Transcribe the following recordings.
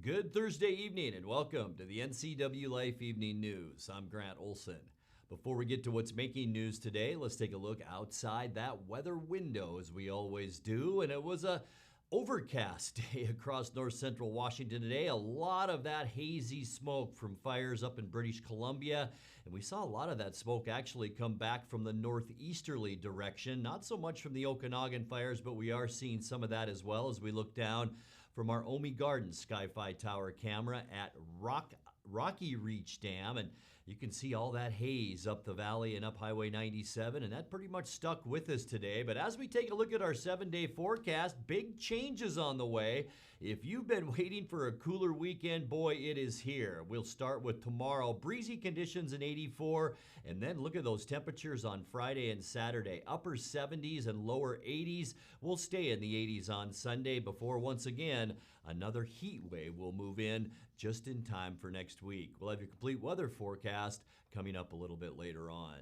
Good Thursday evening and welcome to the NCWLIFE Evening News. I'm Grant Olson. Before we get to what's making news today, let's take a look outside that weather window as we always do. And it was a overcast day across north central Washington today. A lot of that hazy smoke from fires up in British Columbia. And we saw a lot of that smoke actually come back from the northeasterly direction. Not so much from the Okanagan fires, but we are seeing some of that as well as we look down from our Omi Gardens Sky-Fi Tower camera at Rocky Reach Dam. And you can see all that haze up the valley and up Highway 97, and that pretty much stuck with us today. But as we take a look at our 7-day forecast, big changes on the way. If you've been waiting for a cooler weekend, boy, it is here. We'll start with tomorrow, breezy conditions in 84, and then look at those temperatures on Friday and Saturday. Upper 70s and lower 80s. We'll stay in the 80s on Sunday before, once again, another heat wave will move in just in time for next week. We'll have your complete weather forecast coming up a little bit later on.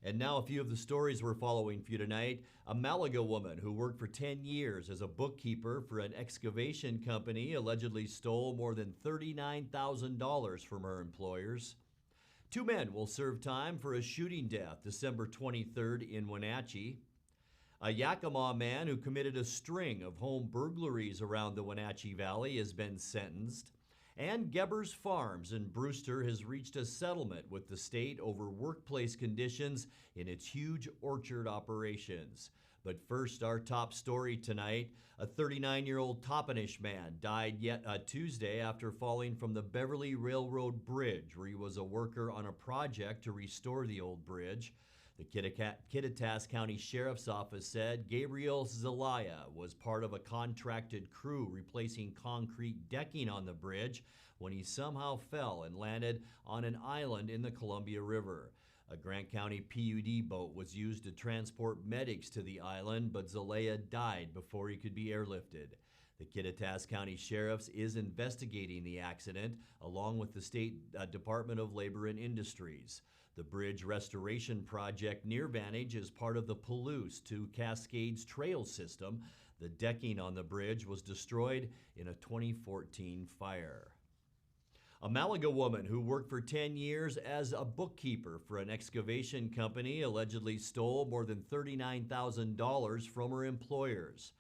And now a few of the stories we're following for you tonight. A Malaga woman who worked for 10 years as a bookkeeper for an excavation company allegedly stole more than $39,000 from her employers. 2 men will serve time for a shooting death December 23rd in Wenatchee. A Yakima man who committed a string of home burglaries around the Wenatchee Valley has been sentenced. And Gebbers Farms in Brewster has reached a settlement with the state over workplace conditions in its huge orchard operations. But first, our top story tonight. A 39-year-old Toppenish man died Tuesday after falling from the Beverly Railroad Bridge, where he was a worker on a project to restore the old bridge. The Kittitas County Sheriff's Office said Gabriel Zelaya was part of a contracted crew replacing concrete decking on the bridge when he somehow fell and landed on an island in the Columbia River. A Grant County PUD boat was used to transport medics to the island, but Zelaya died before he could be airlifted. The Kittitas County Sheriff's is investigating the accident, along with the State Department of Labor and Industries. The bridge restoration project near Vantage is part of the Palouse to Cascades Trail system. The decking on the bridge was destroyed in a 2014 fire. A Malaga woman who worked for 10 years as a bookkeeper for an excavation company allegedly stole more than $39,000 from her employers.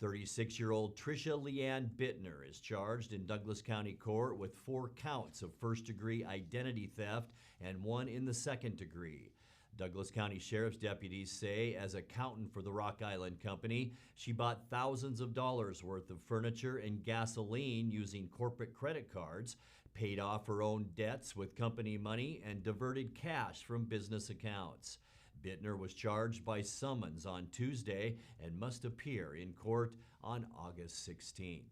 36-year-old Tricia Leanne Bittner is charged in Douglas County Court with 4 counts of first-degree identity theft and 1 in the second degree. Douglas County Sheriff's deputies say as accountant for the Rock Island Company, she bought thousands of dollars worth of furniture and gasoline using corporate credit cards, paid off her own debts with company money, and diverted cash from business accounts. Bittner was charged by summons on Tuesday and must appear in court on August 16th.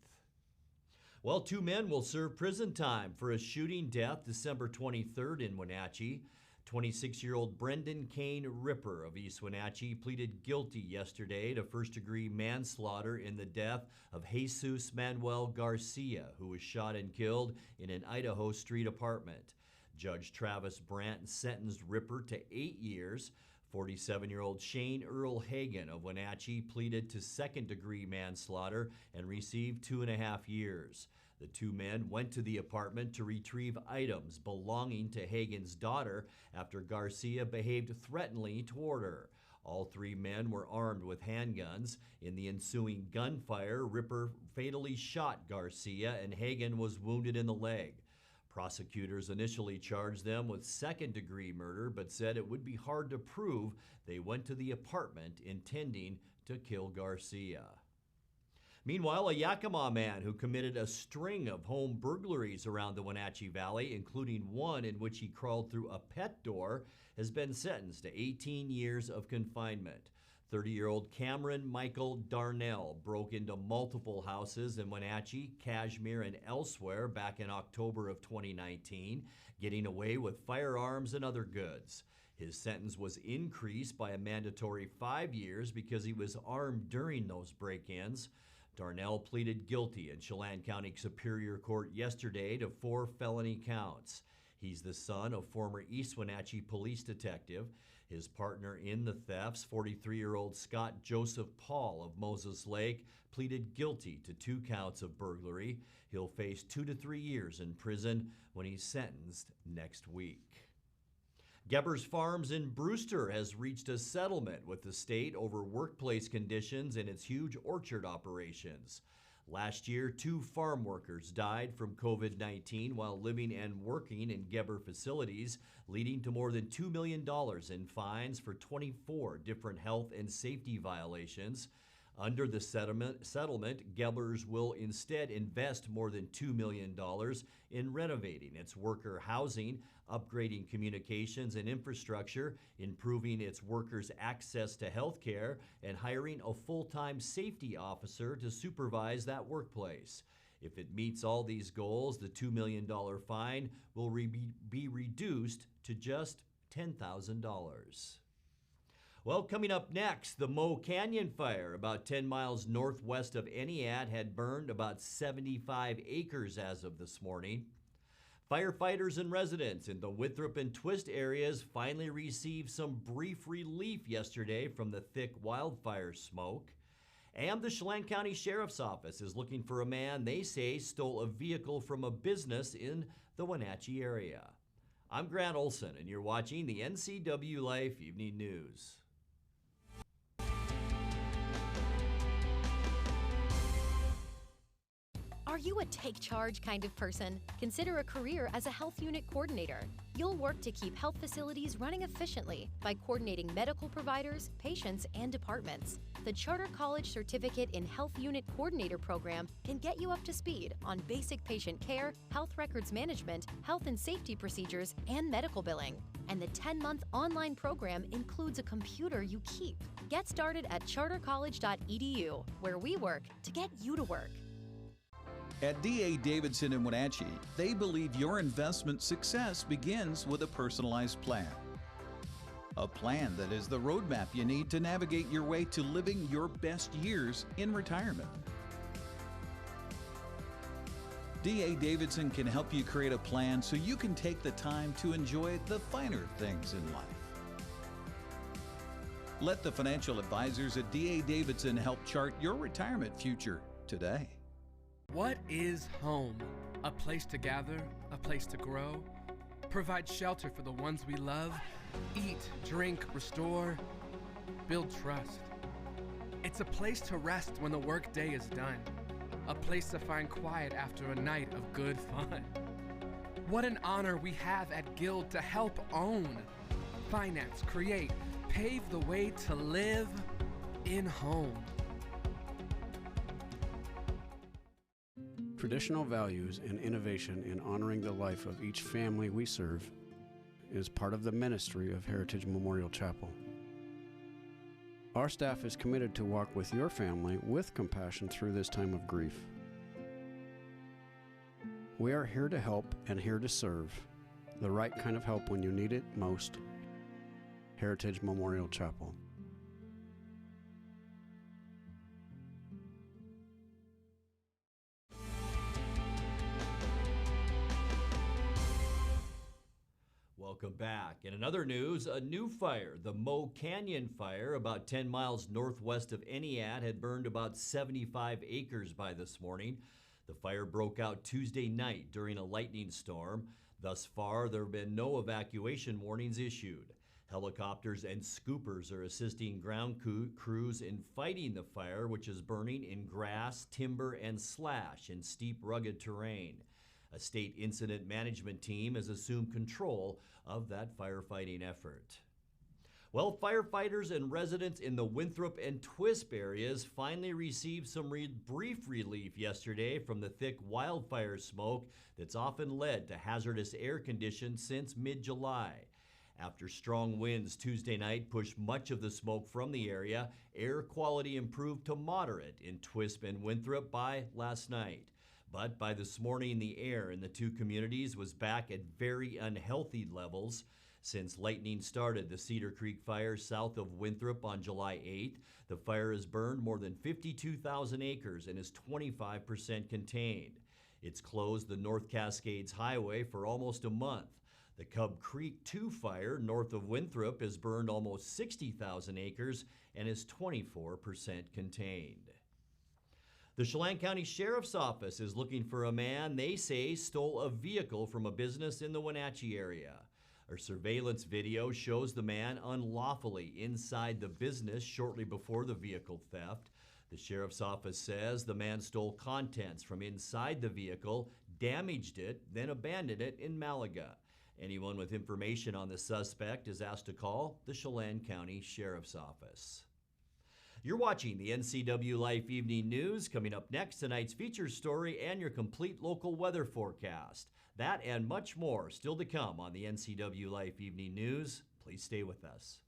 Well, 2 men will serve prison time for a shooting death December 23rd in Wenatchee. 26-year-old Brendan Kane Ripper of East Wenatchee pleaded guilty yesterday to first-degree manslaughter in the death of Jesus Manuel Garcia, who was shot and killed in an Idaho street apartment. Judge Travis Brandt sentenced Ripper to 8 years. 47-year-old Shane Earl Hagan of Wenatchee pleaded to second-degree manslaughter and received 2.5 years. The 2 men went to the apartment to retrieve items belonging to Hagan's daughter after Garcia behaved threateningly toward her. All 3 men were armed with handguns. In the ensuing gunfire, Ripper fatally shot Garcia and Hagan was wounded in the leg. Prosecutors initially charged them with second-degree murder, but said it would be hard to prove they went to the apartment intending to kill Garcia. Meanwhile, a Yakima man who committed a string of home burglaries around the Wenatchee Valley, including one in which he crawled through a pet door, has been sentenced to 18 years of confinement. 30-year-old Cameron Michael Darnell broke into multiple houses in Wenatchee, Cashmere, and elsewhere back in October of 2019, getting away with firearms and other goods. His sentence was increased by a mandatory 5 years because he was armed during those break-ins. Darnell pleaded guilty in Chelan County Superior Court yesterday to 4 felony counts. He's the son of former East Wenatchee police detective. His partner in the thefts, 43-year-old Scott Joseph Paul of Moses Lake, pleaded guilty to 2 counts of burglary. He'll face 2 to 3 years in prison when he's sentenced next week. Gebers Farms in Brewster has reached a settlement with the state over workplace conditions in its huge orchard operations. Last year, 2 farm workers died from COVID-19 while living and working in Geber facilities, leading to more than $2 million in fines for 24 different health and safety violations. Under the settlement, Gebers will instead invest more than $2 million in renovating its worker housing, upgrading communications and infrastructure, improving its workers' access to health care, and hiring a full-time safety officer to supervise that workplace. If it meets all these goals, the $2 million fine will be reduced to just $10,000. Well, coming up next, the Mo Canyon fire, about 10 miles northwest of Entiat, had burned about 75 acres as of this morning. Firefighters and residents in the Winthrop and Twist areas finally received some brief relief yesterday from the thick wildfire smoke. And the Chelan County Sheriff's Office is looking for a man they say stole a vehicle from a business in the Wenatchee area. I'm Grant Olson, and you're watching the NCWLIFE Evening News. Are you a take charge kind of person? Consider a career as a health unit coordinator. You'll work to keep health facilities running efficiently by coordinating medical providers, patients, and departments. The Charter College Certificate in Health Unit Coordinator program can get you up to speed on basic patient care, health records management, health and safety procedures, and medical billing. And the 10-month online program includes a computer you keep. Get started at chartercollege.edu, where we work to get you to work. At D.A. Davidson in Wenatchee, they believe your investment success begins with a personalized plan. A plan that is the roadmap you need to navigate your way to living your best years in retirement. D.A. Davidson can help you create a plan so you can take the time to enjoy the finer things in life. Let the financial advisors at D.A. Davidson help chart your retirement future today. What is home? A place to gather, a place to grow, provide shelter for the ones we love, eat, drink, restore, build trust. It's a place to rest when the workday is done, a place to find quiet after a night of good fun. What an honor we have at Guild to help own, finance, create, pave the way to live in home. Traditional values and innovation in honoring the life of each family we serve is part of the ministry of Heritage Memorial Chapel. Our staff is committed to walk with your family with compassion through this time of grief. We are here to help and here to serve, the right kind of help when you need it most. Heritage Memorial Chapel. Welcome back. In another news, a new fire, the Mo Canyon fire, about 10 miles northwest of Entiat, had burned about 75 acres by this morning. The fire broke out Tuesday night during a lightning storm. Thus far, there have been no evacuation warnings issued. Helicopters and scoopers are assisting ground crews in fighting the fire, which is burning in grass, timber, and slash in steep, rugged terrain. A state incident management team has assumed control of that firefighting effort. Well, firefighters and residents in the Winthrop and Twisp areas finally received some brief relief yesterday from the thick wildfire smoke that's often led to hazardous air conditions since mid-July. After strong winds Tuesday night pushed much of the smoke from the area, air quality improved to moderate in Twisp and Winthrop by last night. But by this morning, the air in the two communities was back at very unhealthy levels. Since lightning started the Cedar Creek fire south of Winthrop on July 8th, the fire has burned more than 52,000 acres and is 25% contained. It's closed the North Cascades Highway for almost a month. The Cub Creek 2 fire north of Winthrop has burned almost 60,000 acres and is 24% contained. The Chelan County Sheriff's Office is looking for a man they say stole a vehicle from a business in the Wenatchee area. A surveillance video shows the man unlawfully inside the business shortly before the vehicle theft. The Sheriff's Office says the man stole contents from inside the vehicle, damaged it, then abandoned it in Malaga. Anyone with information on the suspect is asked to call the Chelan County Sheriff's Office. You're watching the NCWLIFE Evening News. Coming up next, tonight's feature story and your complete local weather forecast. That and much more still to come on the NCWLIFE Evening News. Please stay with us.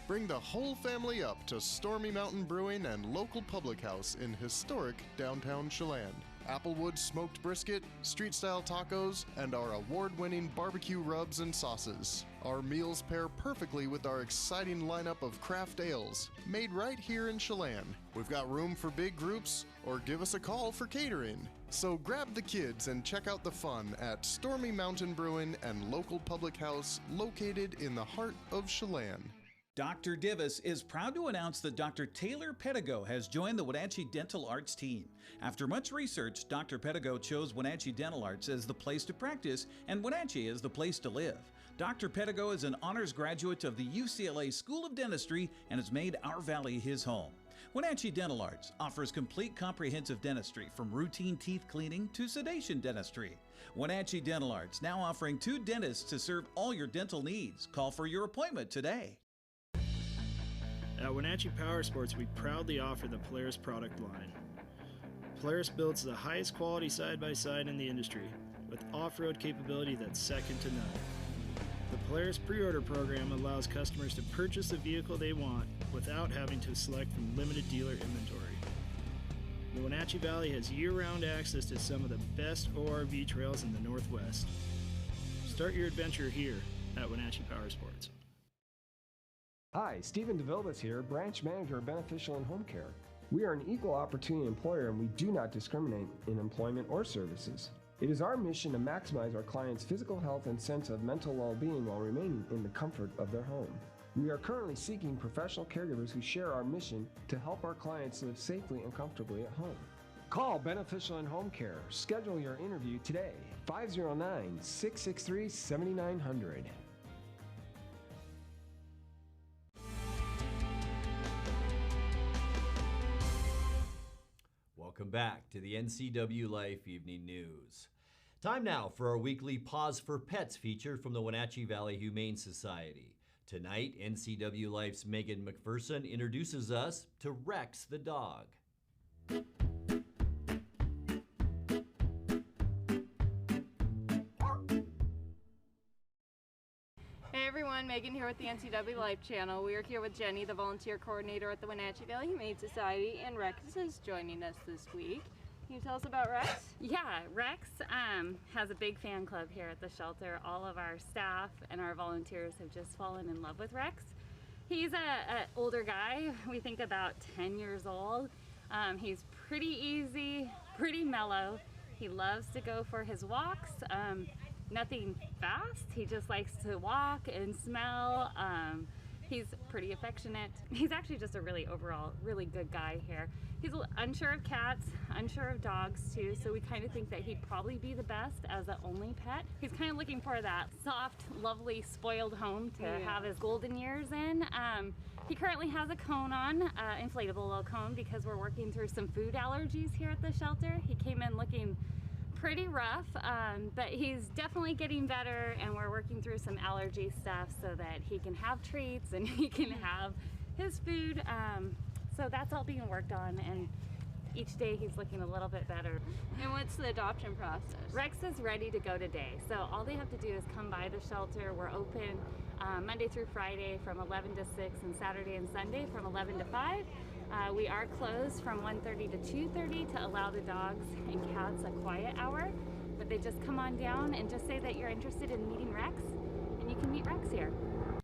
Bring the whole family up to Stormy Mountain Brewing and local public house in historic downtown Chelan. Applewood smoked brisket, street-style tacos, and our award-winning barbecue rubs and sauces. Our meals pair perfectly with our exciting lineup of craft ales, made right here in Chelan. We've got room for big groups, or give us a call for catering. So grab the kids and check out the fun at Stormy Mountain Brewing and local public house located in the heart of Chelan. Dr. Divis is proud to announce that Dr. Taylor Pedigo has joined the Wenatchee Dental Arts team. After much research, Dr. Pedigo chose Wenatchee Dental Arts as the place to practice and Wenatchee as the place to live. Dr. Pedigo is an honors graduate of the UCLA School of Dentistry and has made our valley his home. Wenatchee Dental Arts offers complete comprehensive dentistry from routine teeth cleaning to sedation dentistry. Wenatchee Dental Arts now offering 2 dentists to serve all your dental needs. Call for your appointment today. At Wenatchee Power Sports, we proudly offer the Polaris product line. Polaris builds the highest quality side-by-side in the industry, with off-road capability that's second to none. The Polaris pre-order program allows customers to purchase the vehicle they want without having to select from limited dealer inventory. The Wenatchee Valley has year-round access to some of the best ORV trails in the Northwest. Start your adventure here at Wenatchee Power Sports. Hi, Stephen DeVilbus here, Branch Manager of Beneficial and Home Care. We are an equal opportunity employer and we do not discriminate in employment or services. It is our mission to maximize our clients' physical health and sense of mental well-being while remaining in the comfort of their home. We are currently seeking professional caregivers who share our mission to help our clients live safely and comfortably at home. Call Beneficial and Home Care. Schedule your interview today, 509-663-7900. Welcome back to the NCWLIFE Evening News. Time now for our weekly Pause for Pets feature from the Wenatchee Valley Humane Society. Tonight, NCWLIFE's Megan McPherson introduces us to Rex the dog. Hey everyone, Megan here with the NCWLIFE channel. We are here with Jenny, the volunteer coordinator at the Wenatchee Valley Humane Society, and Rex is joining us this week. Can you tell us about Rex? Yeah, Rex has a big fan club here at the shelter. All of our staff and our volunteers have just fallen in love with Rex. He's an older guy, we think about 10 years old. He's pretty easy, pretty mellow. He loves to go for his walks. Nothing fast, he just likes to walk and smell. He's pretty affectionate. He's actually just a overall really good guy here. He's unsure of cats, unsure of dogs too, so we kind of think that he'd probably be the best as an only pet. He's kind of looking for that soft, lovely, spoiled home to have his golden years in. He currently has a cone on, inflatable little cone, because we're working through some food allergies here at the shelter. He came in looking pretty rough, but he's definitely getting better, and we're working through some allergy stuff so that he can have treats and he can have his food. So that's all being worked on, and each day he's looking a little bit better. And what's the adoption process? Rex is ready to go today, so all they have to do is come by the shelter. We're open Monday through Friday from 11 to 6 and Saturday and Sunday from 11 to 5. We are closed from 1:30 to 2:30 to allow the dogs and cats a quiet hour, but they just come on down and just say that you're interested in meeting Rex, and you can meet Rex here.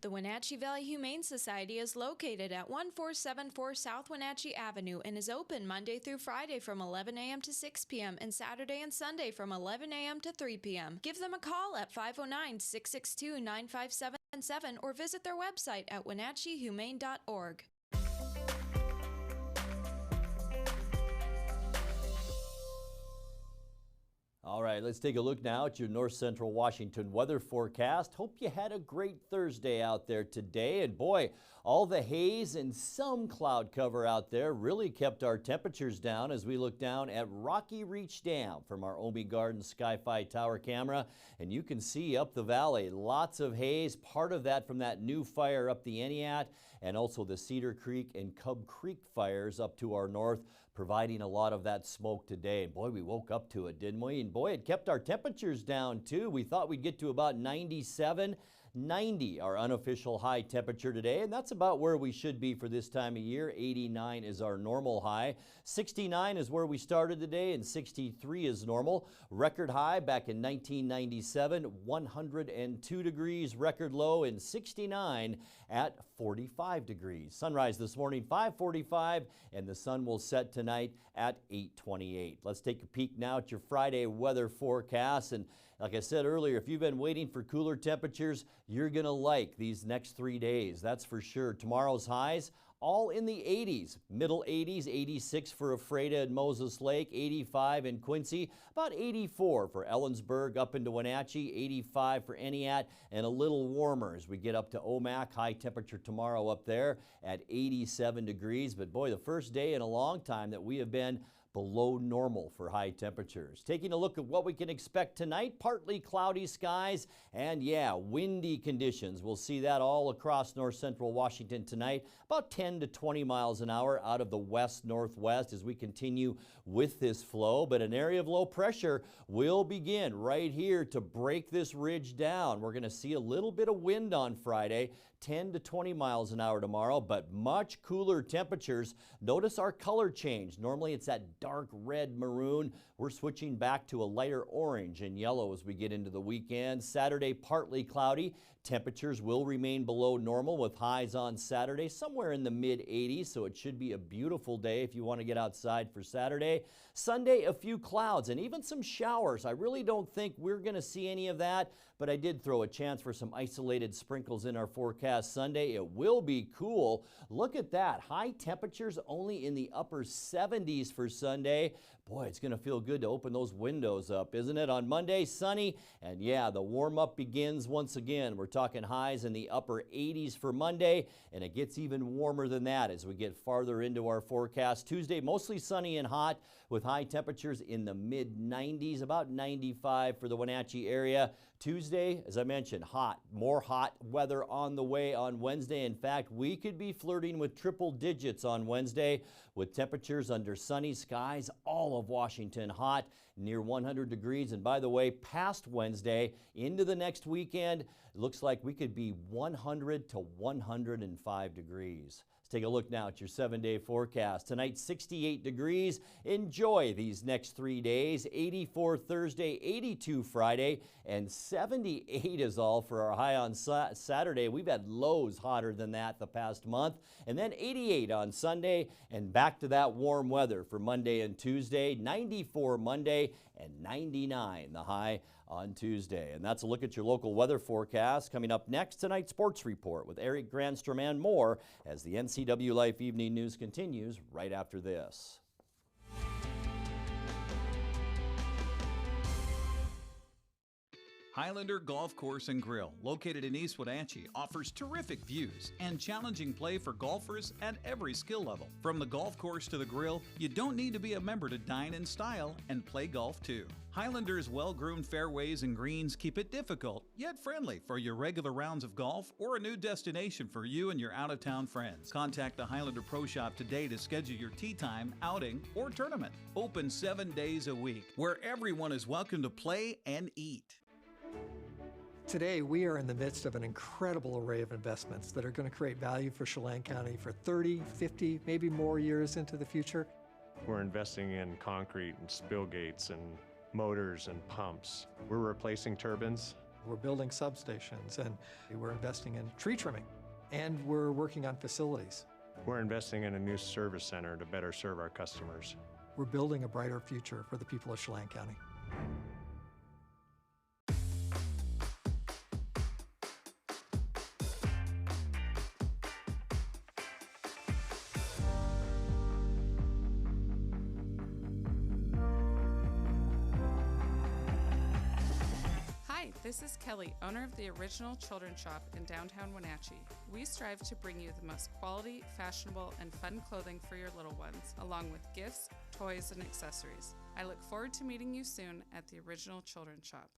The Wenatchee Valley Humane Society is located at 1474 South Wenatchee Avenue and is open Monday through Friday from 11 a.m. to 6 p.m. and Saturday and Sunday from 11 a.m. to 3 p.m. Give them a call at 509-662-9577 or visit their website at wenatcheehumane.org. All right, let's take a look now at your North Central Washington weather forecast. Hope you had a great Thursday out there today. And boy, all the haze and some cloud cover out there really kept our temperatures down as we look down at Rocky Reach Dam from our Omi Garden Sky-Fi Tower camera. And you can see up the valley, lots of haze, part of that from that new fire up the Entiat, and also the Cedar Creek and Cub Creek fires up to our north, providing a lot of that smoke today. And boy, we woke up to it, didn't we? And boy, it kept our temperatures down too. We thought we'd get to about 97, 90, our unofficial high temperature today, and that's about where we should be for this time of year. 89 is our normal high. 69 is where we started today, and 63 is normal. Record high back in 1997, 102 degrees. Record low in 69 at 45 degrees. Sunrise this morning, 5:45, and the sun will set tonight at 8:28. Let's take a peek now at your Friday weather forecast. And like I said earlier, if you've been waiting for cooler temperatures, you're going to like these next 3 days. That's for sure. Tomorrow's highs, all in the 80s, middle 80s, 86 for Ephrata and Moses Lake, 85 in Quincy, about 84 for Ellensburg up into Wenatchee, 85 for Entiat, and a little warmer as we get up to Omak. High temperature tomorrow up there at 87 degrees. But boy, the first day in a long time that we have been below normal for high temperatures. Taking a look at what we can expect tonight, partly cloudy skies and yeah, windy conditions. We'll see that all across north central Washington tonight, about 10 to 20 miles an hour out of the west-northwest as we continue with this flow. But an area of low pressure will begin right here to break this ridge down. We're going to see a little bit of wind on Friday, 10 to 20 miles an hour tomorrow, but much cooler temperatures. Notice our color change. Normally it's that dark red maroon. We're switching back to a lighter orange and yellow as we get into the weekend. Saturday, partly cloudy. Temperatures will remain below normal with highs on Saturday somewhere in the mid-80s, so it should be a beautiful day if you want to get outside for Saturday. Sunday, a few clouds and even some showers. I really don't think we're going to see any of that, but I did throw a chance for some isolated sprinkles in our forecast Sunday. It will be cool. Look at that. High temperatures only in the upper 70s for Sunday. Boy, it's going to feel good to open those windows up, isn't it? On Monday, sunny, and yeah, the warm-up begins once again. We're talking highs in the upper 80s for Monday, and it gets even warmer than that as we get farther into our forecast. Tuesday, mostly sunny and hot with high temperatures in the mid-90s, about 95 for the Wenatchee area. Tuesday, as I mentioned, hot, more hot weather on the way on Wednesday. In fact, we could be flirting with triple digits on Wednesday with temperatures under sunny skies, all of Washington hot, near 100 degrees. And by the way, past Wednesday into the next weekend, it looks like we could be 100 to 105 degrees. Take a look now at your 7-day forecast. Tonight, 68 degrees. Enjoy these next 3 days. 84 Thursday, 82 Friday, and 78 is all for our high on Saturday. We've had lows hotter than that the past month. And then 88 on Sunday, and back to that warm weather for Monday and Tuesday. 94 Monday, and 99 the high on Tuesday. And that's a look at your local weather forecast. Coming up next, tonight's sports report with Eric Granstrom and more as the NCWLIFE Evening News continues right after this. Highlander Golf Course and Grill, located in East Wenatchee, offers terrific views and challenging play for golfers at every skill level. From the golf course to the grill, you don't need to be a member to dine in style and play golf too. Highlander's well-groomed fairways and greens keep it difficult, yet friendly for your regular rounds of golf or a new destination for you and your out-of-town friends. Contact the Highlander Pro Shop today to schedule your tee time, outing, or tournament. Open 7 days a week, where everyone is welcome to play and eat. Today, we are in the midst of an incredible array of investments that are going to create value for Chelan County for 30, 50, maybe more years into the future. We're investing in concrete and spill gates and motors and pumps. We're replacing turbines We're building substations, and we're investing in tree trimming, and we're working on facilities. We're investing in a new service center to better serve our customers. We're building a brighter future for the people of Chelan County. This is Kelly, owner of the Original Children's Shop in downtown Wenatchee. We strive to bring you the most quality, fashionable, and fun clothing for your little ones, along with gifts, toys, and accessories. I look forward to meeting you soon at the Original Children's Shop.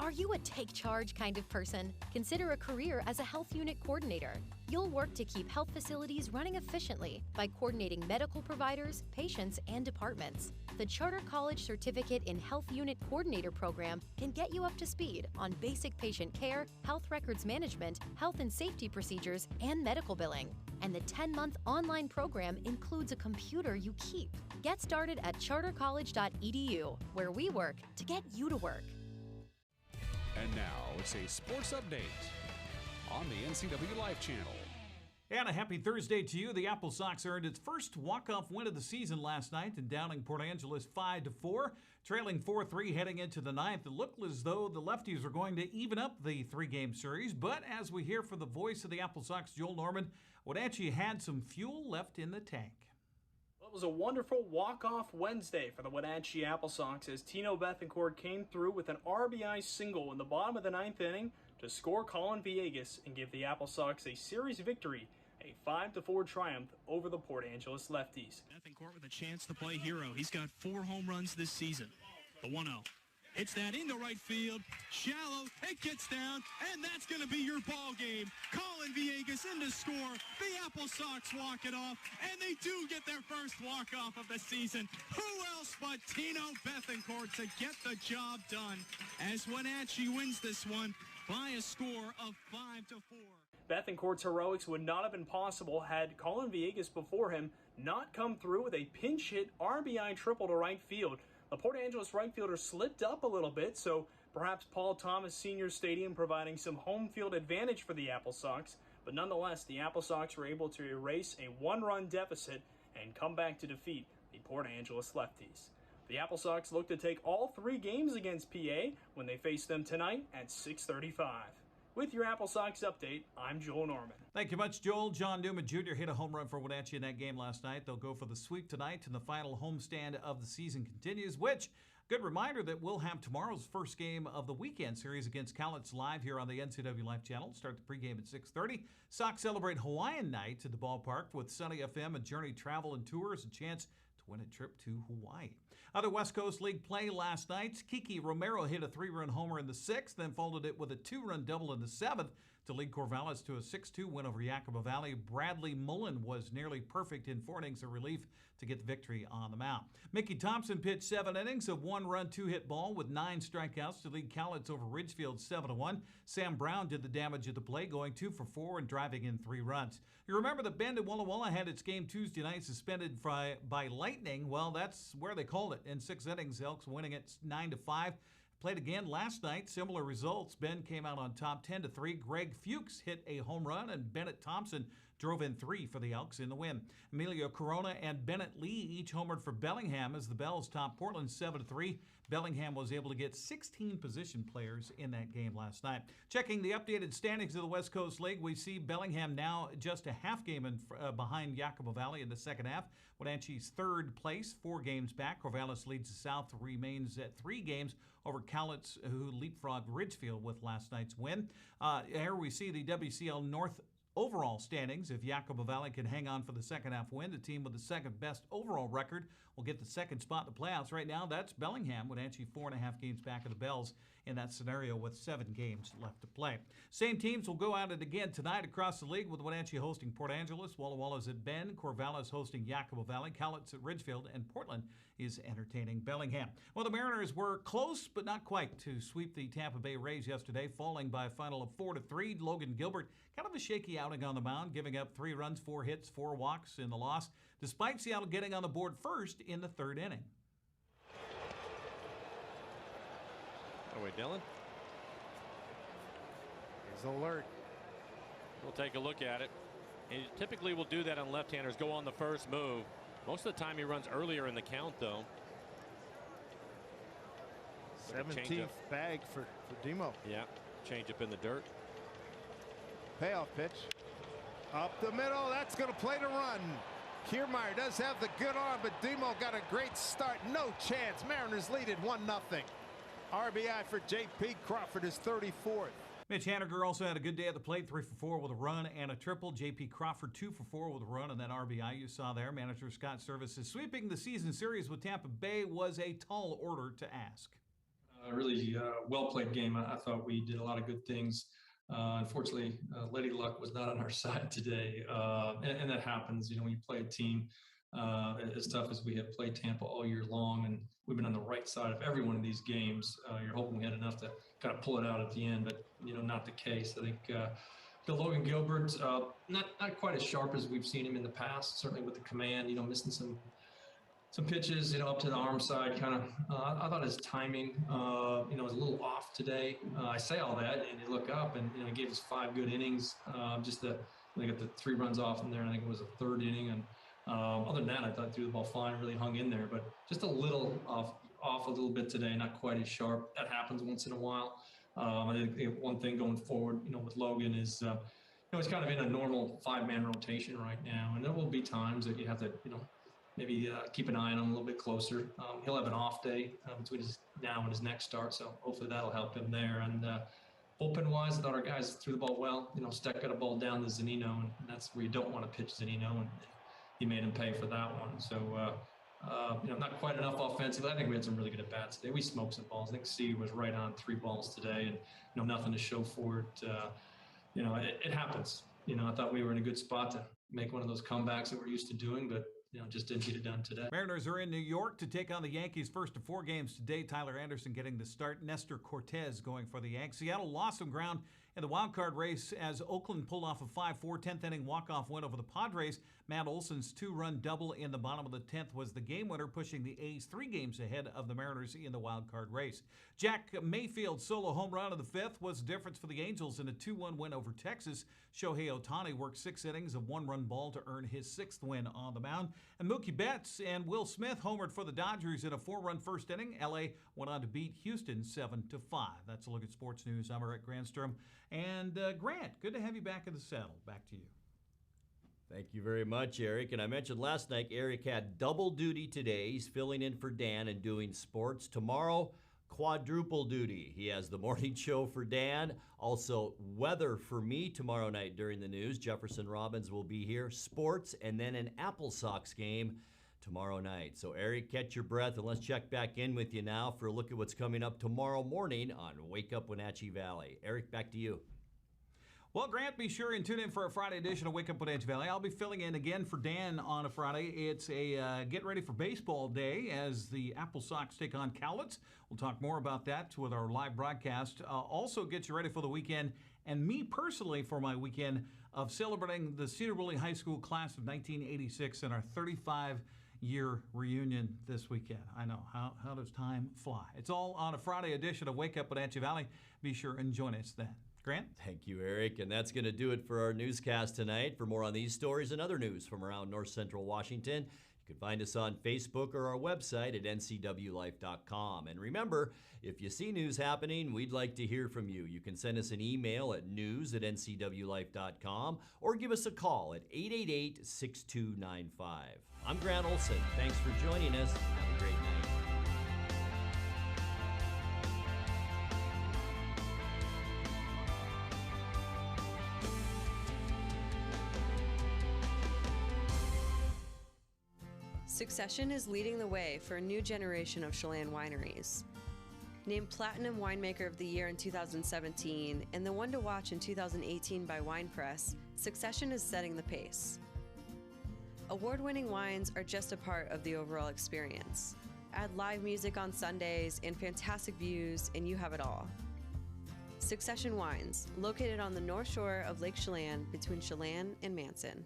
Are you a take-charge kind of person? Consider a career as a health unit coordinator. You'll work to keep health facilities running efficiently by coordinating medical providers, patients, and departments. The Charter College Certificate in Health Unit Coordinator program can get you up to speed on basic patient care, health records management, health and safety procedures, and medical billing. And the 10-month online program includes a computer you keep. Get started at chartercollege.edu, where we work to get you to work. And now it's a sports update on the NCWLIFE channel. And a happy Thursday to you. The Apple Sox earned its first walk-off win of the season last night in downing Port Angeles 5-4, trailing 4-3 heading into the ninth. It looked as though the lefties were going to even up the three-game series, but as we hear from the voice of the Apple Sox, Joel Norman, Wenatchee had some fuel left in the tank. It was a wonderful walk-off Wednesday for the Wenatchee Apple Sox as Tino Bethencourt came through with an RBI single in the bottom of the ninth inning to score Colin Villegas and give the Apple Sox a series victory, a 5-4 triumph over the Port Angeles lefties. Bethencourt with a chance to play hero. He's got 4 home runs this season. The 1-0. Hits that into right field, shallow, it gets down, and that's going to be your ball game. Colin Villegas in to score. The Apple Sox walk it off, and they do get their first walk-off of the season. Who else but Tino Bethencourt to get the job done as Wenatchee wins this one by a score of 5-4. Bethencourt's heroics would not have been possible had Colin Villegas before him not come through with a pinch hit RBI triple to right field. The Port Angeles right fielder slipped up a little bit, so perhaps Paul Thomas Senior Stadium providing some home field advantage for the Apple Sox. But nonetheless, the Apple Sox were able to erase a 1-run deficit and come back to defeat the Port Angeles lefties. The Apple Sox look to take all 3 games against PA when they face them tonight at 6:35. With your Apple Sox update, I'm Joel Norman. Thank you much, Joel. John Newman Jr. hit a home run for Wenatchee in that game last night. They'll go for the sweep tonight, and the final homestand of the season continues, which, good reminder that we'll have tomorrow's first game of the weekend series against Cowlitz live here on the NCWLIFE channel. Start the pregame at 6:30. Sox celebrate Hawaiian night at the ballpark with Sunny FM and Journey Travel and Tours, a chance to win a trip to Hawaii. Other West Coast League play last night. Kiki Romero hit a 3-run homer in the 6th, then followed it with a 2-run double in the 7th to lead Corvallis to a 6-2 win over Yakima Valley. Bradley Mullen was nearly perfect in 4 innings of relief to get the victory on the mound. Mickey Thompson pitched 7 innings of 1-run, 2-hit ball with 9 strikeouts to lead Cowlitz over Ridgefield 7-1. Sam Brown did the damage at the plate, going 2 for 4 and driving in 3 runs. You remember that Bend and Walla Walla had its game Tuesday night suspended by lightning. Well, that's where they called it. In 6 innings, the Elks winning it 9-5. Played again last night. Similar results. Bend came out on top 10-3. Greg Fuchs hit a home run, and Bennett Thompson drove in 3 for the Elks in the win. Emilio Corona and Bennett Lee each homered for Bellingham as the Bells topped Portland 7-3. Bellingham was able to get 16 position players in that game last night. Checking the updated standings of the West Coast League, we see Bellingham now just a half game behind Yakima Valley in the second half. Wenatchee's 3rd place, 4 games back. Corvallis leads the South, remains at 3 games over Cowlitz, who leapfrogged Ridgefield with last night's win. Here we see the WCL North overall standings. If Yakima Valley can hang on for the second half win, the team with the second best overall record will get the second spot in the playoffs. Right now, that's Bellingham, Wenatchee 4.5 games back of the Bells in that scenario with 7 games left to play. Same teams will go at it again tonight across the league with Wenatchee hosting Port Angeles, Walla Walla's at Bend, Corvallis hosting Yakima Valley, Cowlitz at Ridgefield, and Portland is entertaining Bellingham. Well, the Mariners were close but not quite to sweep the Tampa Bay Rays yesterday, falling by a final of 4-3. Logan Gilbert, kind of a shaky outing on the mound, giving up 3 runs, 4 hits, 4 walks in the loss, despite Seattle getting on the board first in the 3rd inning. Oh, wait, Dylan? is alert. We'll take a look at it. He typically will do that on left-handers, go on the first move. Most of the time he runs earlier in the count, though. 17th bag for Demo. Yeah, change up in the dirt. Payoff pitch. Up the middle, that's going to play to run. Kiermaier does have the good arm, but Demo got a great start. No chance. Mariners lead it 1-0. RBI for J.P. Crawford, his 34th. Mitch Haniger also had a good day at the plate, 3 for 4 with a run and a triple. J.P. Crawford 2 for 4 with a run and that RBI you saw there. Manager Scott Services sweeping the season series with Tampa Bay was a tall order to ask. Really well-played game. I thought we did a lot of good things. Unfortunately, Lady Luck was not on our side today, and that happens. You know, when you play a team as tough as we have played Tampa all year long, and we've been on the right side of every one of these games. You're hoping we had enough to kind of pull it out at the end, but you know, not the case. I think Logan Gilbert, not quite as sharp as we've seen him in the past. Certainly with the command, you know, missing some pitches, you know, up to the arm side, kind of. I thought his timing, you know, was a little off today. I say all that, and you look up, and you know, he gave us 5 good innings. Just they got the 3 runs off in there, and I think it was a 3rd inning. And other than that, I thought threw the ball fine, really hung in there, but just a little off a little bit today, not quite as sharp. That happens once in a while. I think one thing going forward, you know, with Logan is, you know, he's kind of in a normal 5-man rotation right now, and there will be times that you have to, you know, maybe keep an eye on him a little bit closer. He'll have an off day between his now and his next start, so hopefully that'll help him there. And bullpen-wise, I thought our guys threw the ball well. You know, Steck got a ball down to Zunino, and that's where you don't want to pitch Zunino, and he made him pay for that one. So, you know, not quite enough offensively. I think we had some really good at-bats today. We smoked some balls. I think C was right on 3 balls today, and, you know, nothing to show for it. You know, it happens. You know, I thought we were in a good spot to make one of those comebacks that we're used to doing, but you know, just didn't get it done today. Mariners are in New York to take on the Yankees first of 4 games today. Tyler Anderson getting the start. Nestor Cortez going for the Yanks. Seattle lost some ground in the wild card race as Oakland pulled off a 5-4 10th inning walk-off win over the Padres. Matt Olson's 2-run double in the bottom of the 10th was the game winner, pushing the A's 3 games ahead of the Mariners in the wild card race. Jack Mayfield's solo home run of the 5th was the difference for the Angels in a 2-1 win over Texas. Shohei Ohtani worked 6 innings of 1-run ball to earn his 6th win on the mound. And Mookie Betts and Will Smith homered for the Dodgers in a 4-run first inning. LA went on to beat Houston 7-5. That's a look at sports news. I'm Eric Grandstrom. And Grant, good to have you back in the saddle. Back to you. Thank you very much, Eric. And I mentioned last night, Eric had double duty today. He's filling in for Dan and doing sports. Tomorrow, quadruple duty. He has the morning show for Dan, also weather for me tomorrow night during the news. Jefferson Robbins will be here, sports, and then an Apple Sox game tomorrow night. So, Eric, catch your breath, and let's check back in with you now for a look at what's coming up tomorrow morning on Wake Up Wenatchee Valley. Eric, back to you. Well, Grant, be sure and tune in for a Friday edition of Wake Up Wenatchee Valley. I'll be filling in again for Dan on a Friday. It's a get ready for baseball day as the Apple Sox take on Cowlitz. We'll talk more about that with our live broadcast. Also get you ready for the weekend, and me personally for my weekend of celebrating the Cedar Woolley High School class of 1986 and our 35-year reunion this weekend. I know, how does time fly? It's all on a Friday edition of Wake Up Wenatchee Valley. Be sure and join us then. Grant? Thank you, Eric. And that's going to do it for our newscast tonight. For more on these stories and other news from around North Central Washington, you can find us on Facebook or our website at ncwlife.com. And remember, if you see news happening, we'd like to hear from you. You can send us an email at news@ncwlife.com or give us a call at 888-6295. I'm Grant Olson. Thanks for joining us. Have a great night. Succession is leading the way for a new generation of Chelan wineries. Named Platinum Winemaker of the Year in 2017 and the one to watch in 2018 by Wine Press, Succession is setting the pace. Award-winning wines are just a part of the overall experience. Add live music on Sundays and fantastic views, and you have it all. Succession Wines, located on the North Shore of Lake Chelan between Chelan and Manson.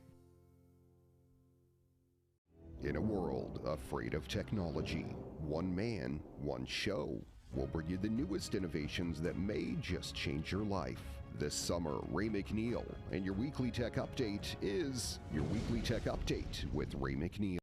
In a world afraid of technology, one man, one show. We'll bring you the newest innovations that may just change your life. This summer, Ray McNeil, and your Weekly Tech Update is your Weekly Tech Update with Ray McNeil.